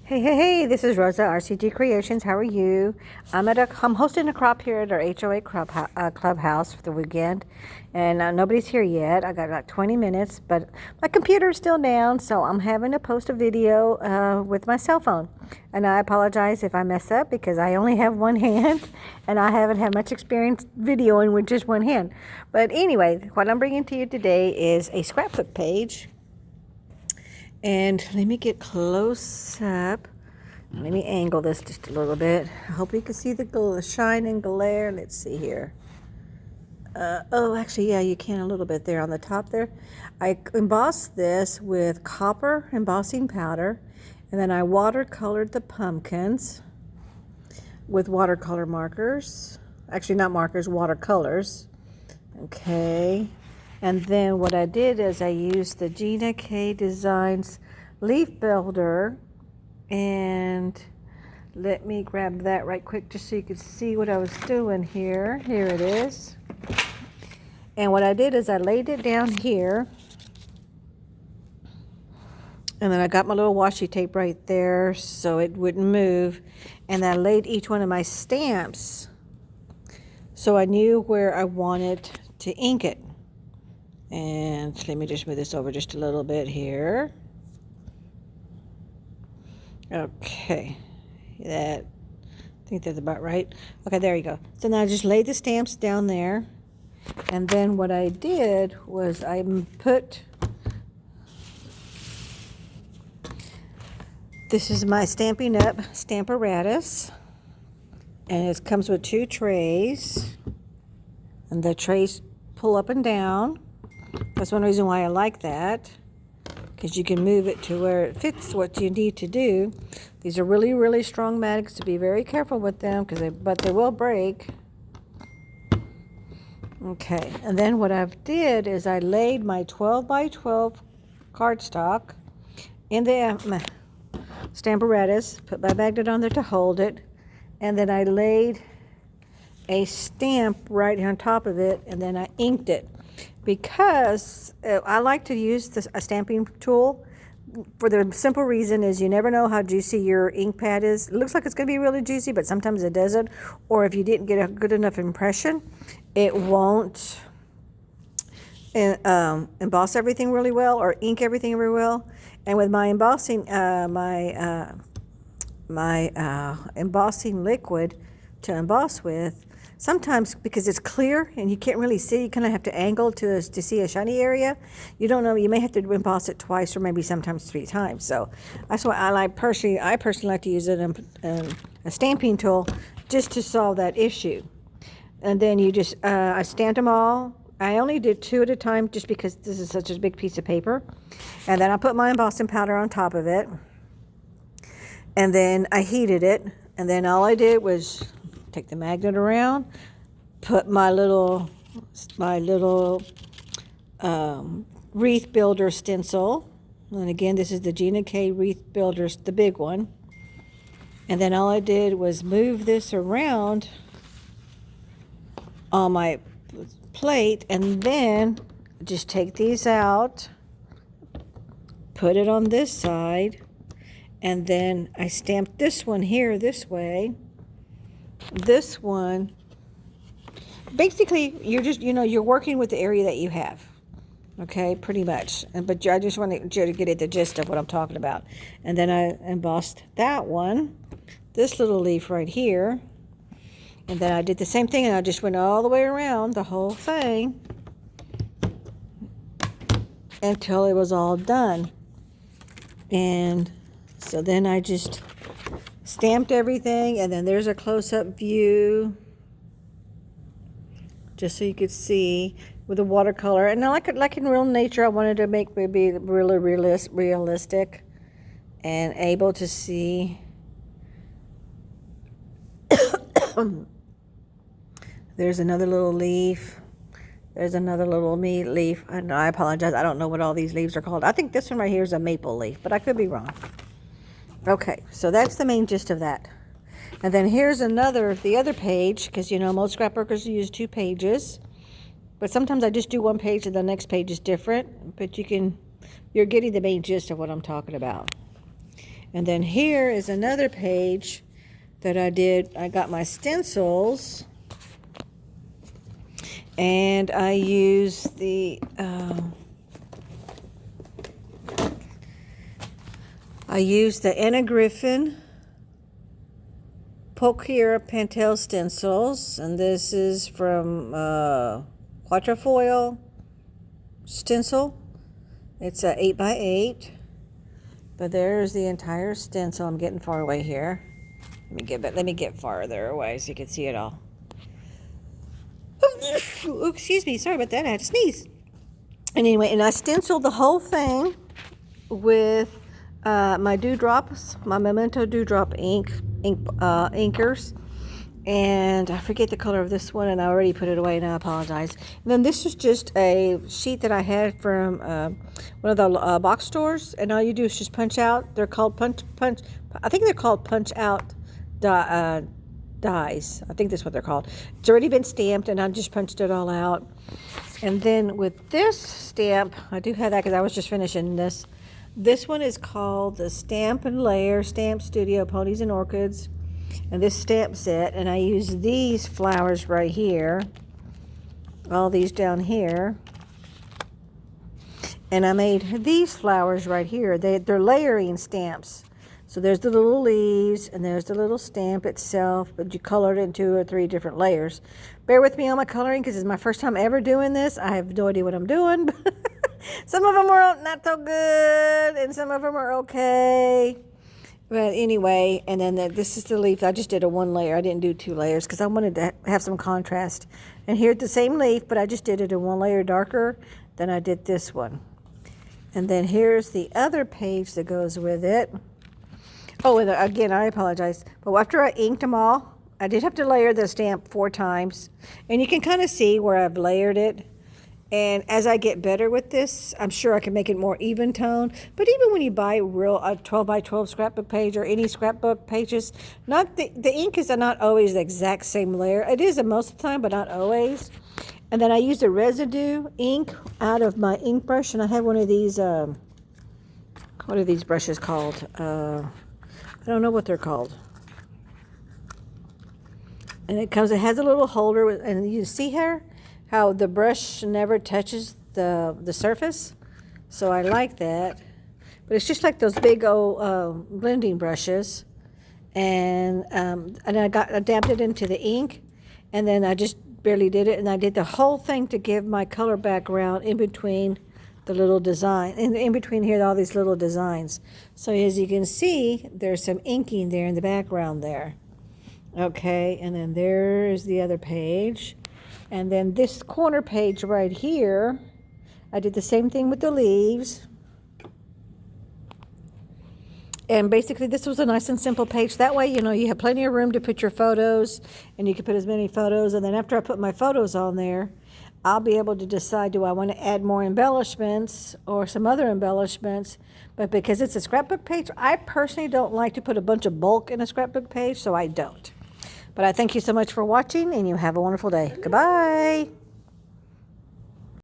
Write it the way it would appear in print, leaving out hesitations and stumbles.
Hey, this is Rosa, RCG Creations. How are you? I'm hosting a crop here at our HOA clubhouse for the weekend, and nobody's here yet. I got like 20 minutes, but my computer's still down, so I'm having to post a video with my cell phone. And I apologize if I mess up because I only have one hand, and I haven't had much experience videoing with just one hand. But anyway, what I'm bringing to you today is a scrapbook page. And let me get close up. Let me angle this just a little bit. I hope you can see the shine and glare. Let's see here. Oh, actually, yeah, you can a little bit there on the top there. I embossed this with copper embossing powder, and then I watercolored the pumpkins with watercolor markers. Actually, not markers, watercolors. Okay. And then what I did is I used the Gina K Designs leaf builder, and let me grab that right quick just so you can see what I was doing here. Here it is. And what I did is I laid it down here, and then I got my little washi tape right there so it wouldn't move, and I laid each one of my stamps so I knew where I wanted to ink it. And let me just move this over just a little bit here. Okay, I think that's about right. Okay, there you go. So now I just laid the stamps down there, and then what I did was I put, this is my Stampin' Up! Stamparatus, and it comes with 2 trays, and the trays pull up and down. That's one reason why I like that, because you can move it to where it fits what you need to do. These are really, really strong magnets, to be very careful with them, but they will break. Okay, and then what I've did is I laid my 12 by 12 cardstock in the Stamparatus, put my magnet on there to hold it, and then I laid a stamp right on top of it, and then I inked it. Because I like to use a stamping tool for the simple reason is you never know how juicy your ink pad is. It looks like it's going to be really juicy, but sometimes it doesn't. Or if you didn't get a good enough impression, it won't emboss everything really well or ink everything really well. And with my embossing, my embossing liquid to emboss with, sometimes because it's clear and you can't really see, you kind of have to angle to see a shiny area. You don't know, you may have to emboss it twice or maybe sometimes 3 times. So that's why I personally like to use a stamping tool just to solve that issue. And then you just, I stamped them all. I only did 2 at a time just because this is such a big piece of paper. And then I put my embossing powder on top of it. And then I heated it. And then all I did was take the magnet around, put my little wreath builder stencil, and again this is the Gina K wreath builder, the big one. And then all I did was move this around on my plate, and then just take these out, put it on this side, and then I stamped this one here this way. This one, basically, you're just, you're working with the area that you have, okay, pretty much. But I just want you to get at the gist of what I'm talking about. And then I embossed that one, this little leaf right here, and then I did the same thing, and I just went all the way around the whole thing until it was all done. And so then I just stamped everything, and then there's a close-up view just so you could see with the watercolor. And now, like in real nature, I wanted to make maybe really realistic and able to see. There's another little leaf. There's another little leaf. And I apologize, I don't know what all these leaves are called. I think this one right here is a maple leaf, but I could be wrong. Okay, so that's the main gist of that. And then here's the other page, because most scrapbookers use 2 pages, but sometimes I just do 1 page and the next page is different, but you're getting the main gist of what I'm talking about. And then here is another page that I did. I got my stencils, and I used the Anna Griffin Pokiera Pentel stencils, and this is from Quatrefoil stencil. It's a 8x8, but there's the entire stencil. I'm getting far away here. Let me get farther away so you can see it all. Oh, excuse me, sorry about that. I had to sneeze. And anyway, and I stenciled the whole thing with my dewdrops, my Memento dewdrop inkers. And I forget the color of this one, and I already put it away, and I apologize. And then this is just a sheet that I had from one of the box stores, and all you do is just punch out. They're called punch. I think they're called punch out dies. I think that's what they're called. It's already been stamped, and I just punched it all out. And then with this stamp, I do have that because I was just finishing this. This one is called the Stamp and Layer Stamp Studio Ponies and Orchids. And this stamp set, and I use these flowers right here, all these down here, and I made these flowers right here. They're layering stamps. So there's the little leaves, and there's the little stamp itself, but you colored it in 2 or 3 different layers. Bear with me on my coloring because it's my first time ever doing this. I have no idea what I'm doing. Some of them are not so good, and some of them are okay. But anyway, and then this is the leaf. I just did a 1 layer. I didn't do 2 layers because I wanted to have some contrast. And here's the same leaf, but I just did it a 1 layer darker than I did this one. And then here's the other page that goes with it. Oh, and again, I apologize. But after I inked them all, I did have to layer the stamp 4 times. And you can kind of see where I've layered it. And as I get better with this, I'm sure I can make it more even tone. But even when you buy a 12x12 scrapbook page or any scrapbook pages, the ink is not always the exact same layer. It is most of the time, but not always. And then I use the residue ink out of my ink brush, and I have one of these. What are these brushes called? I don't know what they're called. And it has a little holder, and you see here how the brush never touches the surface. So I like that. But it's just like those big old blending brushes. And I dabbed it into the ink, and then I just barely did it, and I did the whole thing to give my color background in between the little design, in between here, all these little designs. So as you can see, there's some inking there in the background there. Okay, and then there's the other page. And then this corner page right here, I did the same thing with the leaves. And basically this was a nice and simple page. That way, you have plenty of room to put your photos, and you can put as many photos. And then after I put my photos on there, I'll be able to decide, do I want to add more embellishments or some other embellishments? But because it's a scrapbook page, I personally don't like to put a bunch of bulk in a scrapbook page, so I don't. But I thank you so much for watching, and you have a wonderful day. Goodbye.